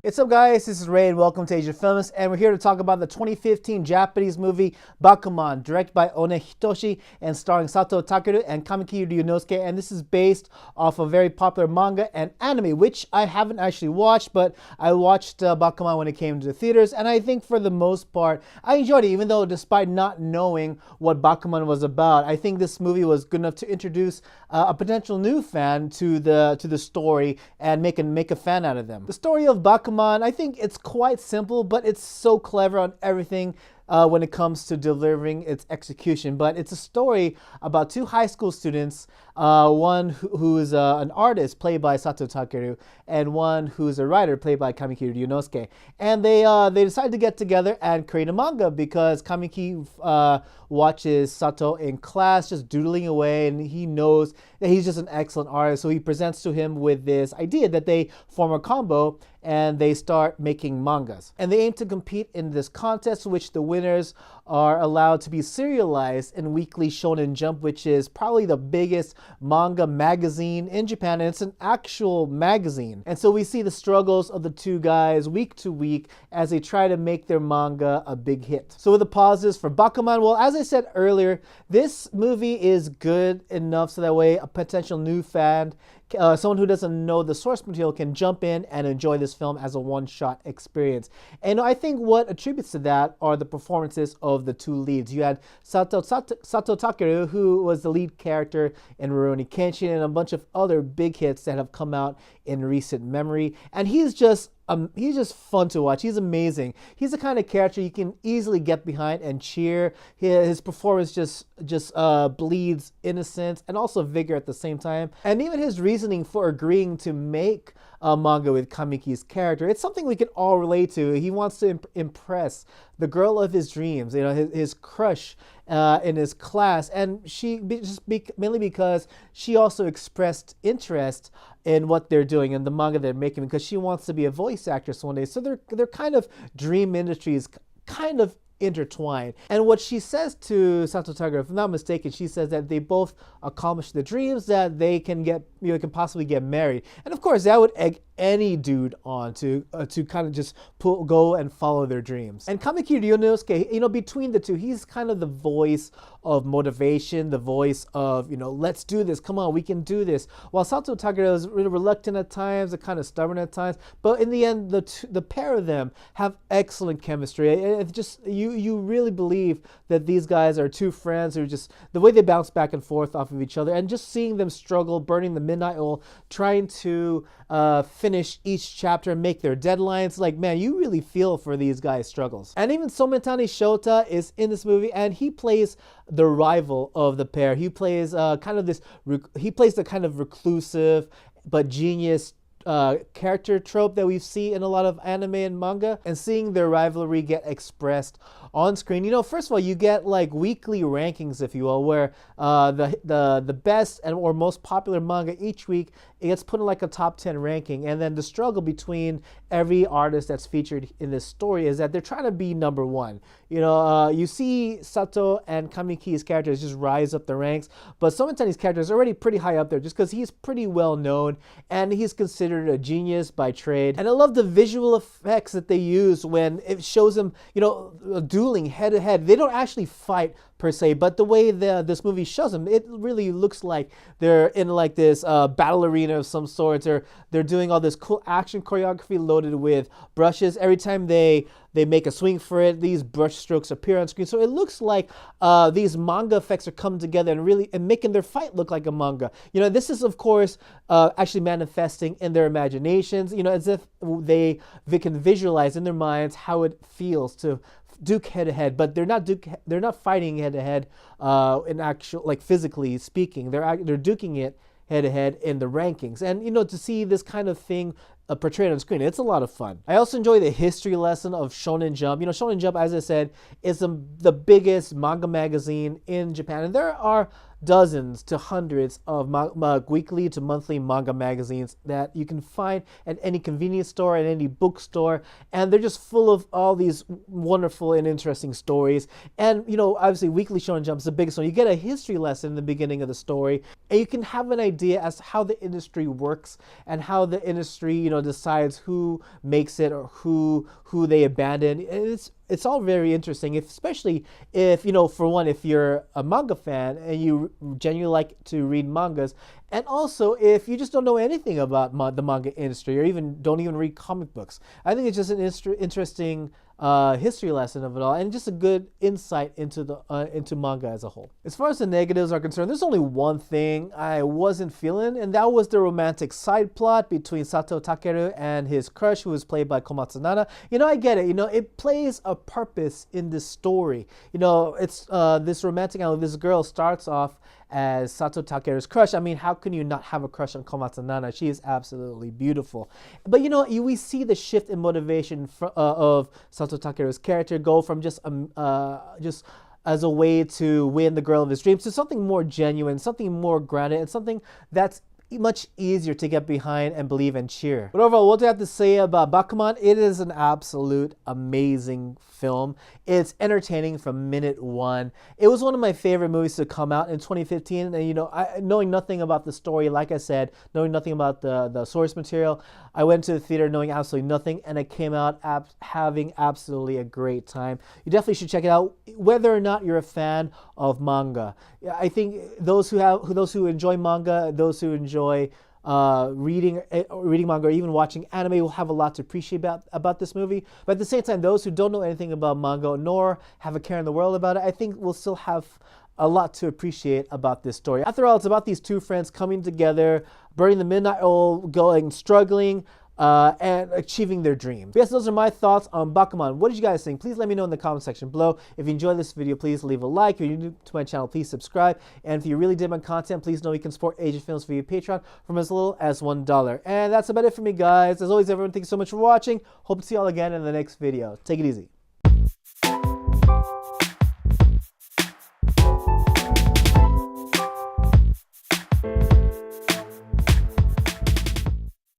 What's up, guys? This is Ray and welcome to Asia Films, and we're here to talk about the 2015 Japanese movie Bakuman, directed by One Hitoshi and starring Satoh, Takeru, and Kamiki Ryunosuke. And this is based off a very popular manga and anime, which I haven't actually watched, but I watched Bakuman when it came to the theaters, and I think for the most part I enjoyed it, even though despite not knowing what Bakuman was about, I think this movie was good enough to introduce a potential new fan to the story and make a fan out of them. The story of Bakuman, I think it's quite simple, but it's so clever on everything when it comes to delivering its execution. But it's a story about two high school students, one who is an artist played by Satoh Takeru, and one who's a writer played by Kamiki Ryunosuke. And they decided to get together and create a manga because Kamiki watches Satoh in class just doodling away, and he knows that he's just an excellent artist. So he presents to him with this idea that they form a combo and they start making mangas. And they aim to compete in this contest, which the winners are allowed to be serialized in Weekly Shonen Jump, which is probably the biggest manga magazine in Japan, and it's an actual magazine. And so we see the struggles of the two guys week to week as they try to make their manga a big hit. So with the pauses for Bakuman, well, as I said earlier, this movie is good enough so that way a potential new fan, someone who doesn't know the source material, can jump in and enjoy this film as a one-shot experience. And I think what attributes to that are the performances of the two leads. You had Satoh Takeru, who was the lead character in Rurouni Kenshin and a bunch of other big hits that have come out in recent memory. And he's just fun to watch. He's amazing. He's the kind of character you can easily get behind and cheer. His performance just bleeds innocence and also vigor at the same time. And even his reasoning for agreeing to make a manga with Kamiki's character, it's something we can all relate to. He wants to impress the girl of his dreams, his crush in his class, and mainly because she also expressed interest in what they're doing in the manga they're making, because she wants to be a voice actress one day. So they're kind of dream industries, kind of intertwined. And what she says to Satoh Takeru, if I'm not mistaken, she says that they both accomplish the dreams, that they can can possibly get married. And of course, that would egg any dude on to kind of just go and follow their dreams. And Kamiki Ryunosuke, between the two, he's kind of the voice of motivation, the voice of, let's do this, come on, we can do this. While Satoh Takeru is really reluctant at times and kind of stubborn at times, but in the end, the pair of them have excellent chemistry. It's just, you really believe that these guys are two friends who just, the way they bounce back and forth off of each other, and just seeing them struggle, burning the midnight oil, trying to finish each chapter and make their deadlines. Like, man, you really feel for these guys' struggles. And even Sometani Shota is in this movie, and he plays the rival of the pair. He plays the kind of reclusive but genius character trope that we see in a lot of anime and manga, and seeing their rivalry get expressed on screen. First of all, you get like weekly rankings, if you will, where the best or most popular manga each week, it gets put in like a top 10 ranking. And then the struggle between every artist that's featured in this story is that they're trying to be number one. You see Satoh and Kamiki's characters just rise up the ranks, but Sometani's character is already pretty high up there just because he's pretty well known and he's considered a genius by trade. And I love the visual effects that they use when it shows them, dueling head to head. They don't actually fight per se, but the way this movie shows them, it really looks like they're in like this battle arena of some sort, or they're doing all this cool action choreography loaded with brushes. Every time they make a swing for it, these brush strokes appear on screen. So it looks like these manga effects are coming together and making their fight look like a manga. This is of course actually manifesting in their imaginations, as if they can visualize in their minds how it feels to duke head to head, but they're not fighting head to head in actual, like, physically speaking. They're duking it head to head in the rankings. And to see this kind of thing portrayed on screen, it's a lot of fun. I also enjoy the history lesson of Shonen Jump. Shonen Jump, as I said, is the biggest manga magazine in Japan, and there are dozens to hundreds of weekly to monthly manga magazines that you can find at any convenience store, at any bookstore, and they're just full of all these wonderful and interesting stories. And obviously Weekly Shonen Jump is the biggest one. You get a history lesson in the beginning of the story, and you can have an idea as to how the industry works and how the industry decides who makes it or who they abandon. It's all very interesting, especially if, for one, if you're a manga fan and you genuinely like to read mangas, and also if you just don't know anything about the manga industry or even don't even read comic books. I think it's just an interesting history lesson of it all, and just a good insight into manga as a whole. As far as the negatives are concerned, there's only one thing I wasn't feeling, and that was the romantic side plot between Satoh Takeru and his crush, who was played by Komatsu Nana. I get it. It plays a purpose in this story. It's this romantic angle. This girl starts off as Satoh Takeru's crush. I mean, how can you not have a crush on Komatsu Nana? She is absolutely beautiful. But we see the shift in motivation of Satoh Takeru's character go from just as a way to win the girl of his dreams to something more genuine, something more grounded, and something that's much easier to get behind and believe and cheer. But overall, what do I have to say about Bakuman? It is an absolute amazing film. It's entertaining from minute one. It was one of my favorite movies to come out in 2015, and knowing nothing about the story, like I said, knowing nothing about the source material, I went to the theater knowing absolutely nothing, and I came out having absolutely a great time. You definitely should check it out, whether or not you're a fan of manga. I think those who enjoy manga, those who enjoy reading manga or even watching anime will have a lot to appreciate about this movie. But at the same time, those who don't know anything about manga nor have a care in the world about it, I think will still have a lot to appreciate about this story. After all, it's about these two friends coming together, burning the midnight oil, going struggling, and achieving their dreams. But yes, those are my thoughts on Bakuman. What did you guys think? Please let me know in the comment section below. If you enjoyed this video, please leave a like. If you're new to my channel, please subscribe. And if you really did my content, please know you can support Asian Films via Patreon from as little as $1. And that's about it for me, guys. As always, everyone, thank you so much for watching. Hope to see you all again in the next video. Take it easy.